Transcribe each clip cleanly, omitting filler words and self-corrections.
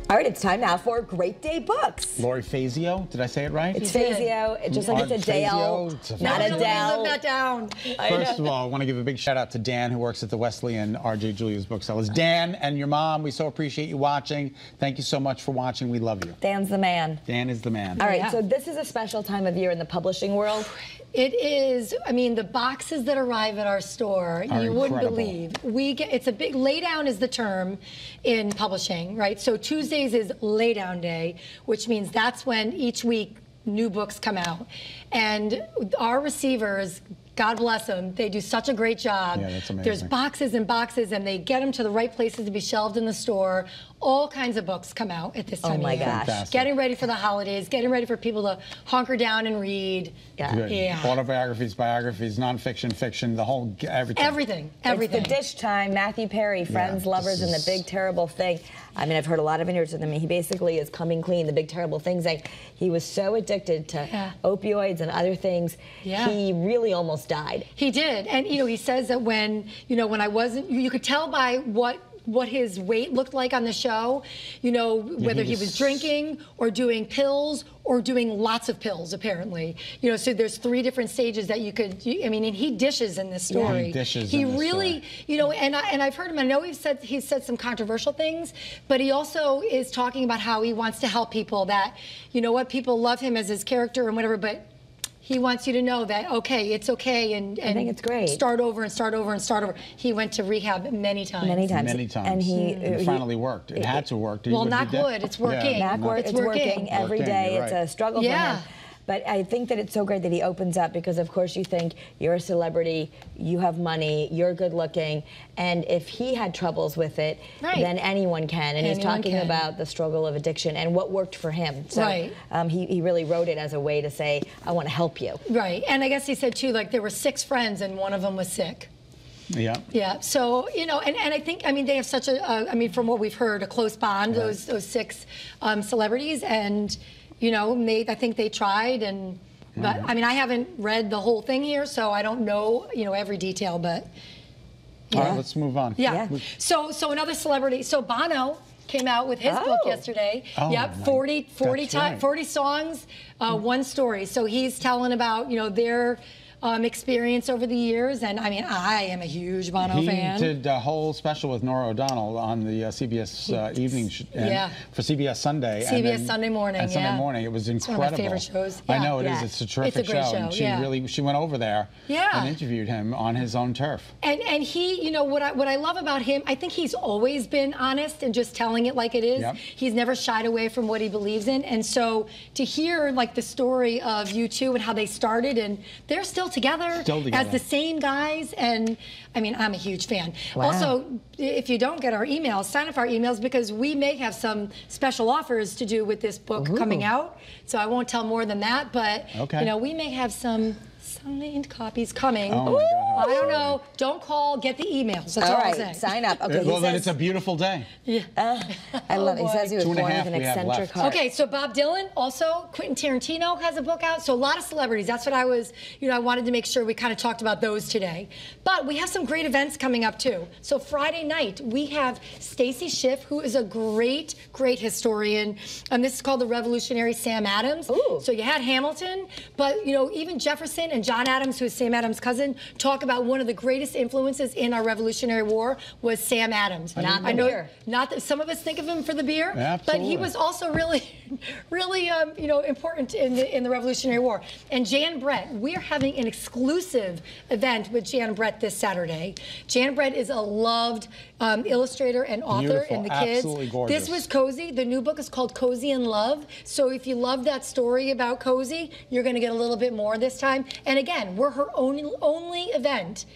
All right, it's time now for Great Day Books. Lori Fazio, did I say it right? It's Fazio, just like it's a Dale, not a Dell. Live that down. First of all, I want to give a big shout out to Dan, who works at the Wesleyan R-J Julia's Booksellers. Dan and your mom, we so appreciate you watching. Thank you so much for watching. We love you. Dan's the man. Dan is the man. All right, so this is a special time of year in the publishing world. It is. I mean, the boxes that arrive at our store, you wouldn't believe. It's a big, lay down is the term in publishing, right? So Tuesdays is lay down day, which means that's when each week new books come out. And our receivers, God bless them, they do such a great job. Yeah, that's amazing. There's boxes and boxes, and they get them to the right places to be shelved in the store. All kinds of books come out at this time of year. Oh my gosh. Fantastic. Getting ready for the holidays, getting ready for people to hunker down and read. Yeah. Yeah. Autobiographies, biographies, nonfiction, fiction, the whole, everything. Everything. It's the dish time. Matthew Perry, Friends, Lovers, and The Big Terrible Thing. I mean, I've heard a lot of interviews with him. He basically is coming clean. The Big Terrible Thing. Like, he was so addicted to opioids and other things. He really almost died. He did, and he says that when I wasn't, you could tell by what his weight looked like on the show, whether he was drinking or doing pills or doing lots of pills, apparently. So there's 3 different stages that you could, I mean, and he dishes in this story. He dishes He in this really, story. and I've heard him, I know he's said some controversial things, but he also is talking about how he wants to help people, that, people love him as his character and whatever, but he wants you to know that, okay, it's okay, and I think it's great. Start over and start over and start over. He went to rehab many times. Many times. Many times. And it finally worked. It had to work. Well, knock wood, it's working. Yeah. It's working every day. It's a struggle for him. But I think that it's so great that he opens up, because of course you think you're a celebrity, you have money, you're good looking, and if he had troubles with it, then anyone can. And he's talking about the struggle of addiction and what worked for him. So he really wrote it as a way to say, I want to help you. Right, and I guess he said too, like there were 6 friends and one of them was sick. Yeah. Yeah. So and I think, I mean, they have such a from what we've heard, a close bond. Those 6 celebrities, and I think they tried, but I mean, I haven't read the whole thing here, so I don't know every detail, but all right, let's move on. Yeah. So another celebrity. So Bono came out with his book yesterday. Oh, yep, 40 songs, 1 story. So he's telling about their experience over the years, and I mean, I am a huge Bono fan. He did a whole special with Norah O'Donnell on the CBS evening for CBS Sunday. CBS Sunday morning. And Sunday morning, it was incredible. It's one of my favorite shows. I know it is. It's a terrific great show. And she went over there and interviewed him on his own turf. And he, what I love about him, I think he's always been honest and just telling it like it is. Yep. He's never shied away from what he believes in, and so to hear like the story of U2 and how they started, and they're still together as the same guys, and I mean, I'm a huge fan. Wow. Also, if you don't get our emails, sign up for our emails, because we may have some special offers to do with this book coming out. So I won't tell more than that, but we may have some signed copies coming. Oh my God, I don't know. Don't call. Get the emails. That's all I'm saying. Sign up. Okay. Well, then it's a beautiful day. Yeah. I love it. He says he was born with an eccentric heart. Okay, so Bob Dylan, also Quentin Tarantino has a book out. So a lot of celebrities. That's what I was, I wanted to make sure we kind of talked about those today. But we have some great events coming up too. So Friday night, we have Stacy Schiff, who is a great historian. This is called The Revolutionary Sam Adams. Ooh. So you had Hamilton, but even Jefferson and John Adams, who is Sam Adams' cousin, talk about one of the greatest influences in our Revolutionary War was Sam Adams. Not the beer. Not that some of us think of him for the beer, absolutely. but he was also really important in the Revolutionary War. And Jan Brett, we are having an exclusive event with Jan Brett this Saturday. Jan Brett is a loved illustrator and author in the kids. Absolutely gorgeous. This was Cozy. The new book is called Cozy in Love. So if you love that story about Cozy, you're going to get a little bit more this time. And again, we're her only event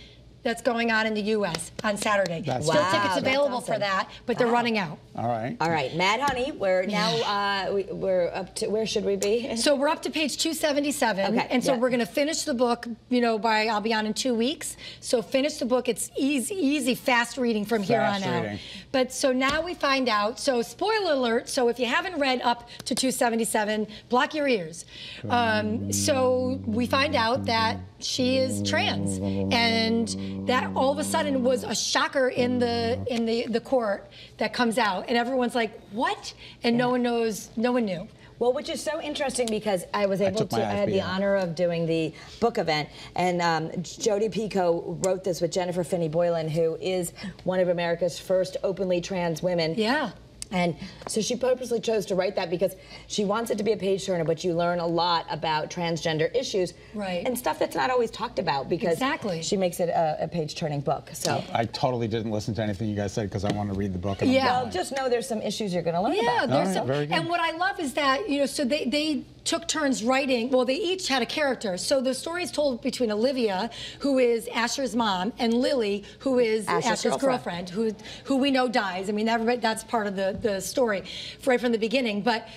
that's going on in the U.S. on Saturday. Still tickets available for that, but they're running out. All right. All right, Mad Honey, we're now, we're up to, where should we be? So we're up to page 277. Okay. And so we're going to finish the book, I'll be on in 2 weeks. So finish the book. It's easy, fast reading from here on out. But so now we find out, so spoiler alert, so if you haven't read up to 277, block your ears. So we find out that she is trans, and that all of a sudden was a shocker in the court that comes out, and everyone's like, what? And no one knows, no one knew. Well, which is so interesting because I was able to, I had the honor of doing the book event, and Jodi Picoult wrote this with Jennifer Finney Boylan, who is one of America's first openly trans women. Yeah. And so she purposely chose to write that because she wants it to be a page turner, but you learn a lot about transgender issues and stuff that's not always talked about because she makes it a page turning book. So I totally didn't listen to anything you guys said because I want to read the book. And well, just know there's some issues you're going to learn about. There's some, and what I love is that, you know, so they took turns writing. Well, they each had a character. So the story is told between Olivia, who is Asher's mom, and Lily, who is Asher's girlfriend, who we know dies. I mean, that's part of the story right from the beginning. But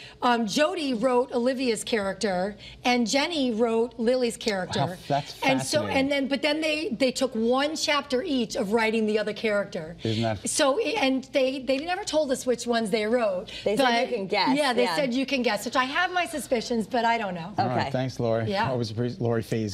Jodi wrote Olivia's character, and Jenny wrote Lily's character. Wow, that's fascinating. But then they took one chapter each of writing the other character. Isn't that? So, and they never told us which ones they wrote. They said you can guess. Yeah, they said you can guess, which I have my suspicions, but I don't know. All right, thanks, Lori. Yeah. Always appreciate Lori Fazio.